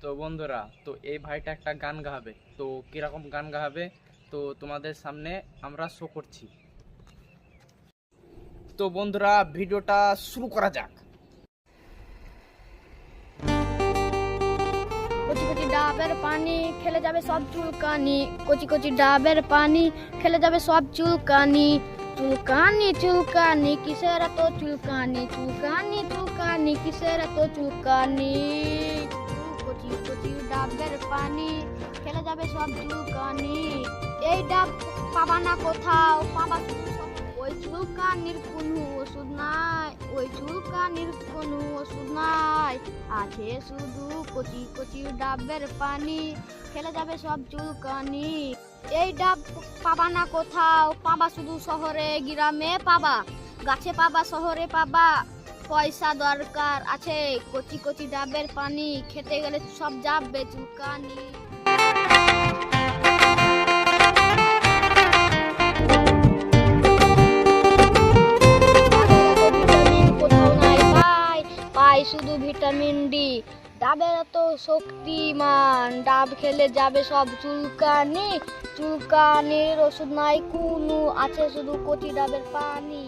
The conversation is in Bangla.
তো বন্ধুরা, তো এই ভাইটা একটা গান গাবে। তো কিরকম গান গাবে তো তোমাদের সামনে আমরা শো করছি। তো বন্ধুরা, ভিডিওটা শুরু করা যাক। কচি কচি ডাবের পানি খেলে যাবে সব চুলকানি, কচি কচি ডাবের পানি খেলে যাবে সব চুলকানি। চুলকানি চুলকানি কিসের এত চুলকানি, চুলকানি চুলকানি কিসের এত চুলকানি। কচি কচি ডাবের পানি খেলে যাবে সব চুলকানি। এই ডাব পাবা না কোথাও, পাবা শুধু ওই চুলকানির কোনো ওষুধ নাই, ওই চুলকানির কোনো ওষুধ নাই। আছে শুধু কচি কচি ডাবের পানি খেলে যাবে সব চুলকানি। এই ডাব পাবা না কোথাও, পাবা শুধু শহরে গ্রামে পাবা, গাছে পাবা শহরে পাবা। পয়সা দরকার আছে, কচি কচি ডাবের পানি খেতে গেলে সব যাবে চুলকানি। পাই শুধু ভিটামিন ডি, ডাবের এত শক্তিমান, ডাব খেলে যাবে সব চুলকানি। চুলকানির ওষুধ নাই কোনো, আছে শুধু কচি ডাবের পানি।